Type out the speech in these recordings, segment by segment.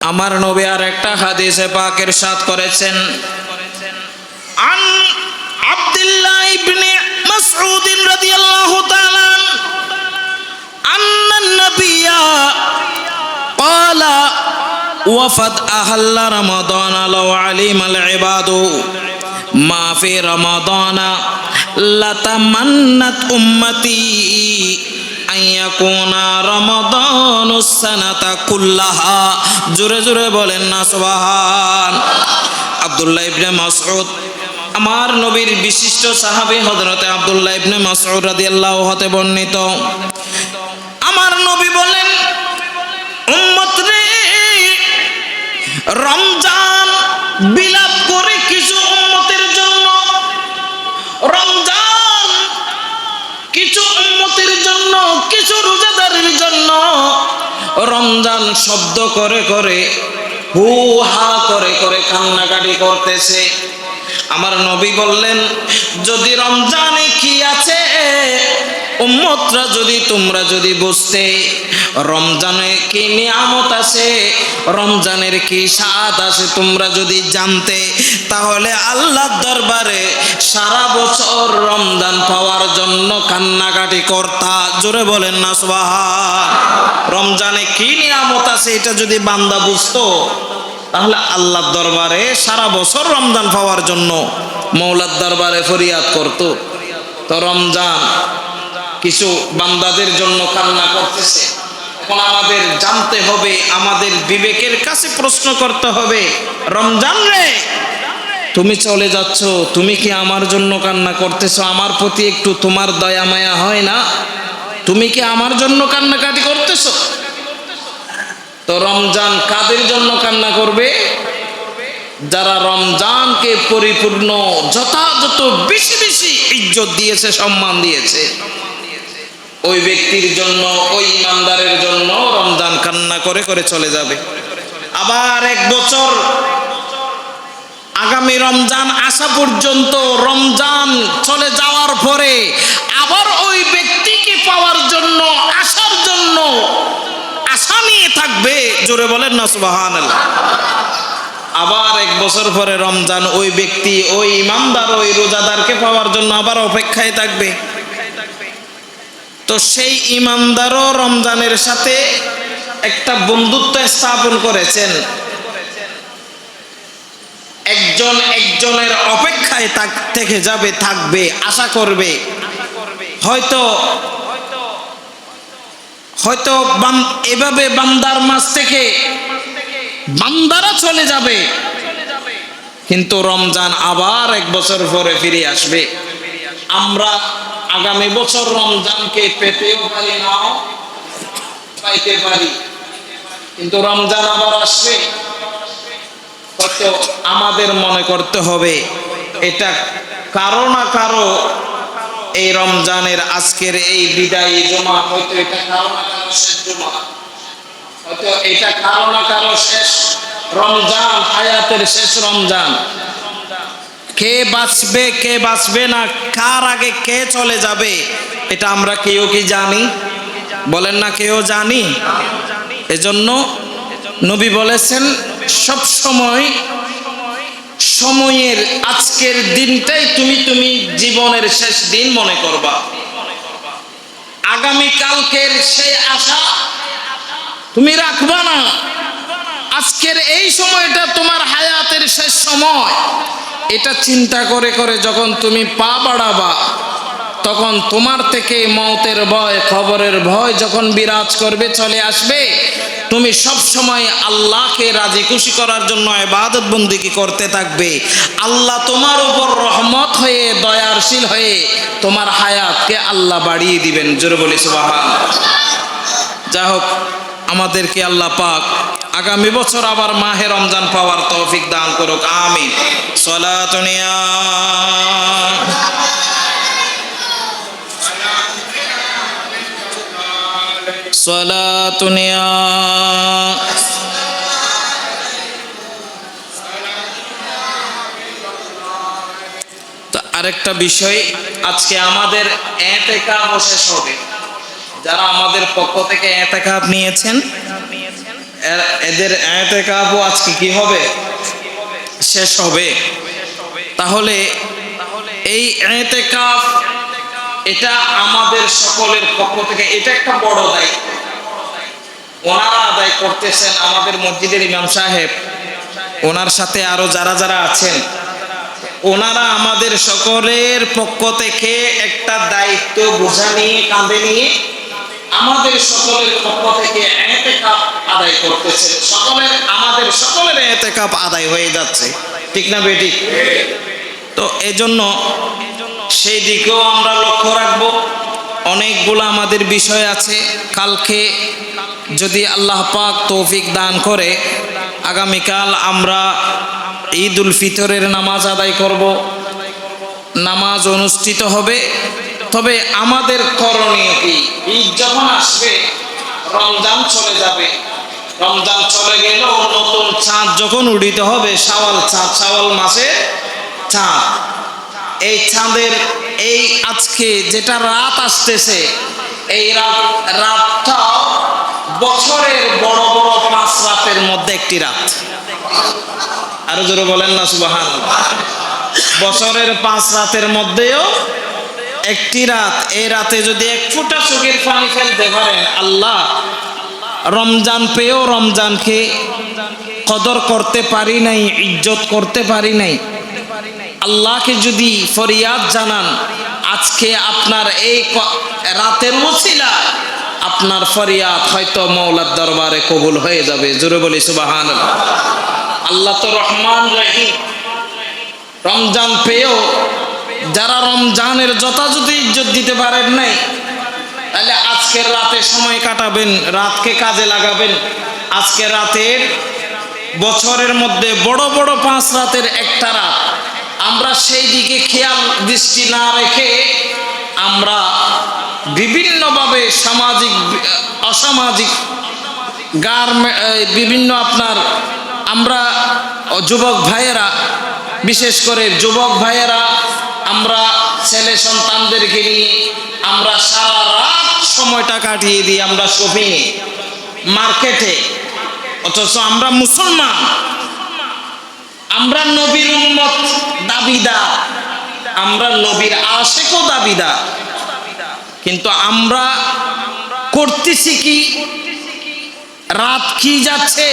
আমার নবী আর একটা হাদিসে পাক ইরশাদ করেছেন, আন আব্দুল্লাহ ইবনে মাসউদ রাদিয়াল্লাহু তাআলা আন্না নবিয়্যা ক্বালা ওয়াফাদ আহল্লা রমাদান লাউ আলিমাল ইবাদু মা ফি রমাদান লাতামান্নাত উম্মতি আইয়াকুনা রমাদানুস সানাতা কুল্লাহা। জোরে জোরে বলেন না সুবহান। আব্দুল্লাহ ইবনে মাসউদ, আমার নবীর বিশিষ্ট সাহাবী হযরতে আব্দুল্লাহ ইবনে মাসউদ রাদিয়াল্লাহু হতে বর্ণিত, আমার নবী বলেন, উম্মত রে, রমজান বিলাপ করে কিছু উম্মতের জন্য, রমজান কিছু উম্মতের জন্য, কিছু রোজাদারের জন্য রমজান শব্দ করে করে, হু হা করে করে কান্নাকাটি করতেছে। আমার নবী বললেন, যদি রমজানে কি আছে উম্মতরা, যদি তোমরা যদি বুঝতে রমজানে কি নিয়ামত আছে, রমজানের কি স্বাদ আছে তোমরা যদি জানতে, তাহলে আল্লাহর দরবারে সারা বছর রমজান পাওয়ার জন্য কান্নাকাটি করতা। জোরে বলেন না সুবহান। রমজানে কি নিয়ামত আছে এটা যদি বান্দা বুঝতো, তাহলে আল্লাহর দরবারে সারা বছর রমজান পাওয়ার জন্য মওলার দরবারে ফরিয়াদ করত। তো রমজান কিছু বান্দাদের জন্য কান্না করতেছে। এখন আমাদের জানতে হবে, আমাদের বিবেকের কাছে প্রশ্ন করতে হবে, রমজান রে, তুমি চলে যাচ্ছ, তুমি কি আমার জন্য কান্না করতেছো? আমার প্রতি একটু তোমার দয়া মায়া হয় না? তুমি কি আমার জন্য কান্নাকাটি করতেছো? তো রমজান কাদের জন্য কান্না করবে? যারা রমজানকে পরিপূর্ণ যথাযথ বেশি বেশি ইজ্জত দিয়েছে, সম্মান দিয়েছে, ওই ব্যক্তির জন্য, ওই ইমানদারের জন্য রমজান কান্না করে করে চলে যাবে। আবার এক বছর আগামী রমজান আসা পর্যন্ত, রমজান চলে যাওয়ার পরে আবার ওই ব্যক্তিকে পাওয়ার জন্য, আসার জন্য আশা নিয়ে থাকবে। জোরে বলেন না সুবহানাল্লাহ। আবার এক বছর পরে রমজান ওই ব্যক্তি, ওই ইমানদার, ওই রোজাদারকে পাওয়ার জন্য আবার অপেক্ষায় থাকবে। তো সেই ইমানদারও রমজানের সাথে একটা বন্ধুত্ব স্থাপন করেছেন, একজন একজনের অপেক্ষায় থেকে যাবে, থাকবে, আশা করবে। হয়তো হয়তো এভাবে বান্দার মাঝ থেকে বান্দারা চলে যাবে, কিন্তু রমজান আবার এক বছর পরে ফিরে আসবে। আমরা আগামী বছর রমজানকে পেতেও পারি, নাও পাইতে পারি, কিন্তু রমজান আবার আসবে। হয়তো আমাদের মনে করতে হবে, এটা কারো না কারো, এই রমজানের আজকের এই বিদায়ী জুমা, হয়তো এটা কারো না কারো শেষ জুমা, হয়তো এটা কারো না কারো শেষ রমজান, হায়াতের শেষ রমজান। কে বাঁচবে কে বাঁচবে না, কার আগে কে চলে যাবে, এটা আমরা কেউ কি জানি? বলেন না, কেউ জানি? এজন্য নবী বলেছেন, সব সময় সময়ের আজকের দিনটাই তুমি জীবনের শেষ দিন মনে করবা। আগামী কালকের সেই আশা তুমি রাখবা না। আজকের এই সময়টা তোমার হায়াতের শেষ সময়, এটা চিন্তা করে করে যখন তুমি পা বাড়াবা, তখন তোমার থেকে মওতের ভয়, খবরের ভয় যখন বিরাজ করবে, চলে আসবে, তুমি সব সময় আল্লাহকে রাজি খুশি করার জন্য ইবাদত বন্দেগী করতে থাকবে। আল্লাহ তোমার উপর রহমত হয়ে, দয়াশীল হয়ে তোমার হায়াতকে আল্লাহ বাড়িয়ে দিবেন। জোরে বলি সুবহানাল্লাহ। যা হোক, আমাদেরকে আল্লাহ পাক আগামী বছর আবার মাহে রমজান পাওয়ার তৌফিক দান করুক, আমিন। সালাতুন ইয়া সালাতুন ইয়া তো আরেকটা বিষয়, আজকে আমাদের ইতিকাফ শেষ হবে। যারা আমাদের পক্ষ থেকে ইতিকাফ নিয়েছেন, এদের ইতিকাফও আজকে কি হবে, শেষ হবে। তাহলে এই ইতিকাফ এটা আমাদের সকলের পক্ষ থেকে এটা একটা বড় দায়িত্ব ওনারা আদায় করতেছেন। আমাদের মসজিদের ইমাম সাহেব, ওনার সাথে আরো যারা যারা আছেন, ওনারা আমাদের সকলের পক্ষ থেকে একটা দায়িত্ব বোঝা নিয়ে কাঁধে নিয়ে আমাদের সকলের পক্ষ থেকে ইতিকাফ আদায় করতেছেন। আমাদের সকলের ইতিকাফ আদায় হয়ে যাচ্ছে, ঠিক না বেটি? তো এজন্য সেই দিকেও আমরা লক্ষ্য রাখবো। অনেকগুলো আমাদের বিষয় আছে। কালকে যদি আল্লাহ পাক তৌফিক দান করে আগামীকাল আমরা ঈদ উল ফিতরের নামাজ আদায় করব, নামাজ অনুষ্ঠিত হবে। তবে আমাদের করণীয় কি, ঈদ যখন আসবে রমজান চলে যাবে, রমজান চলে গেলেও নতুন চাঁদ যখন উদিত হবে, শাওয়াল চাঁদ, শাওয়াল মাসে চাঁদ, এই চাঁদের এই আজকে যেটা রাত আসতেছে, এই রাতটাও বছরের বড় বড় 5 রাতের মধ্যে একটি রাত। আরো জোরে বলেন না সুবহানাল্লাহ। বছরের 5 রাতের মধ্যেও একটি রাত। এই রাতে যদি এক ফোঁটা চোখের পানি ফেলতে পারেন, আল্লাহ রমজান পেয়েও রমজানকে কদর করতে পারি নাই, ইজ্জত করতে পারি নাই, আল্লাহকে যদি ফরিয়াদ জানান, আজকে আপনার এই রাতের ওসিলায় আপনার ফরিয়াদ হয়তো মওলার দরবারে কবুল হয়ে যাবে। জোরে বলি সুবহানাল্লাহ। আল্লাহ তো রহমান রহিম। রমজান পেয়েও যারা রমজানের যথাযথ ইজ্জত দিতে পারেন নাই, তাহলে আজকের রাতে সময় কাটাবেন, রাতকে কাজে লাগাবেন। আজকে রাতের বছরের মধ্যে বড় বড় 5 রাতের একটা রাত, আমরা সেই দিকে খেয়াল দৃষ্টি না রেখে আমরা বিভিন্নভাবে সামাজিক অসামাজিক বিভিন্ন আপনার আমরা যুবক ভাইয়েরা, বিশেষ করে যুবক ভাইয়েরা, আমরা ছেলে সন্তানদেরকে নিয়ে আমরা সারা রাত সময়টা কাটিয়ে দিই আমরা শপিংয়ে, মার্কেটে। অথচ আমরা মুসলমান, আমরা নবীর উম্মত দাবিদার, আমরা নবীর আশিকও দাবিদার, কিন্তু আমরা করতেছি কি, রাত কি যাচ্ছে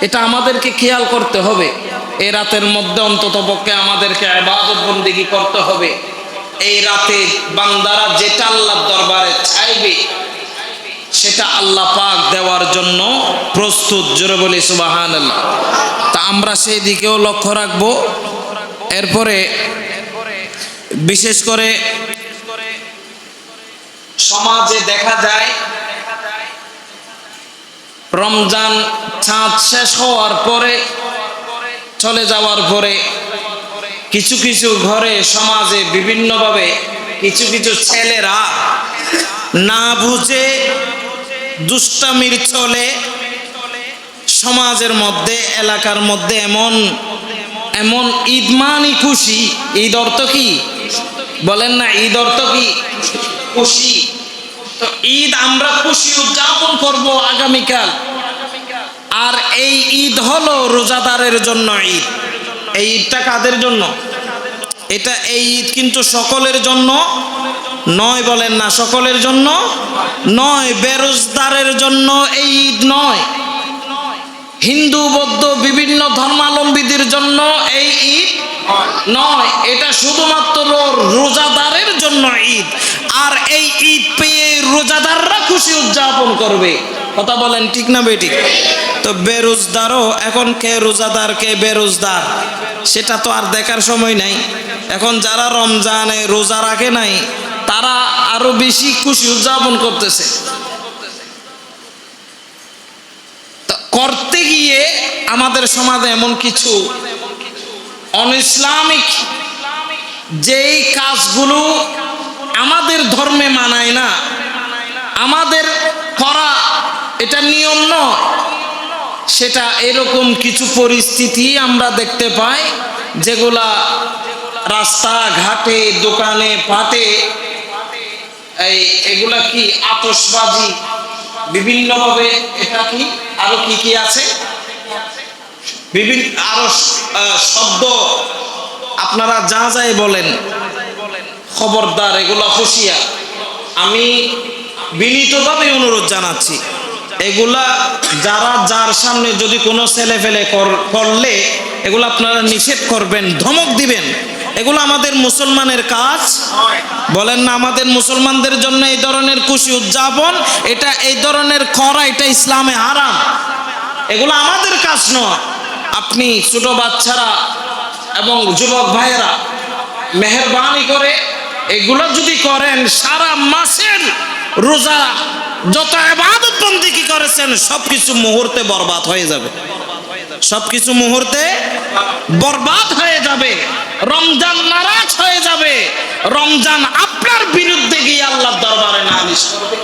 এটা আমাদেরকে খেয়াল করতে হবে। এই রাতের মধ্যে অন্তত পক্ষে আমাদেরকে ইবাদত বন্দেগী করতে হবে। এই রাতে বান্দারা যেটা আল্লাহর দরবারে চাইবে সেটা আল্লাহ পাক দেওয়ার জন্য প্রস্তুত। জোরে বলি সুবহানাল্লাহ। তা আমরা সেই দিকেও লক্ষ্য রাখবো। এরপরে বিশেষ করে সমাজে দেখা যায় রমজান চাঁদ শেষ হওয়ার পরে, চলে যাওয়ার পরে কিছু কিছু ঘরে সমাজে বিভিন্নভাবে কিছু কিছু ছেলেরা না বুঝে দুষ্টামির চলে সমাজের মধ্যে, এলাকার মধ্যে এমন এমন ঈদ মানি খুশি। ঈদ অর্থ কি বলেন না? ঈদ অর্থ কি? খুশি। তো ঈদ আমরা খুশি উদযাপন করব আগামীকাল। আর এই ঈদ হলো রোজাদারের জন্য ঈদ। এই ঈদটা কাদের জন্য? এটা এই ঈদ কিন্তু সকলের জন্য নয়, বলেন না সকলের জন্য নয়। বেরোজগারের জন্য এই ঈদ নয়। হিন্দু বৌদ্ধ বিভিন্ন ধর্মাবলম্বীদের জন্য এই ঈদ নয়। এটা শুধুমাত্র রোজাদারের জন্য ঈদ। আর এই ঈদ পেয়ে রোজাদাররা খুশি উদযাপন করবে। কথা বলেন ঠিক না বেঠিক? তো বেরোজগারও এখন কে রোজাদার কে বেরোজগার সেটা তো আর দেখার সময় নাই। এখন যারা রমজানে রোজা রাখে নাই তারা আরো বেশি খুশি উদযাপন করতেছে। করতে গিয়ে আমাদের সমাজে এমন কিছু অনইসলামিক যেই কাজগুলো আমাদের ধর্মে মানায় না, আমাদের করা এটা নিয়ম নয়, সেটা এরকম কিছু পরিস্থিতি আমরা দেখতে পাই যেগুলা রাস্তা ঘাটে দোকানে পাটে এগুলা কি আতশবাজি বিভিন্নভাবে, এটা কি আরো কি কি আছে, বিভিন্ন আরো শব্দ আপনারা যা যাই বলেন, খবরদার এগুলা হুঁশিয়ার। আমি বিনীতভাবে অনুরোধ জানাচ্ছি, এগুলা যারা যার সামনে যদি কোনো ছেলে ফেলে করলে এগুলো আপনারা নিষেধ করবেন, ধমক দিবেন। এগুলো আমাদের মুসলমানের কাজ। বলেন না, আমাদের মুসলমানদের জন্য এই ধরনের খুশি উদযাপন, এটা এই ধরনের করা, এটা ইসলামে হারাম। এগুলো আমাদের কাজ নয়। আপনি ছোট বাচ্চারা এবং যুবক ভাইয়েরা মেহেরবানি করে এগুলো যদি করেন, সারা মাসের রোজা যত ইবাদত বন্দেগী করেছেন সবকিছু মুহূর্তে বরবাদ হয়ে যাবে, সবকিছু মুহূর্তে বরবাদ হয়ে যাবে। রমজান নারাজ হয়ে যাবে, রমজান আপনার বিরুদ্ধে গিয়ে আল্লাহর দরবারে নালিশ করবে।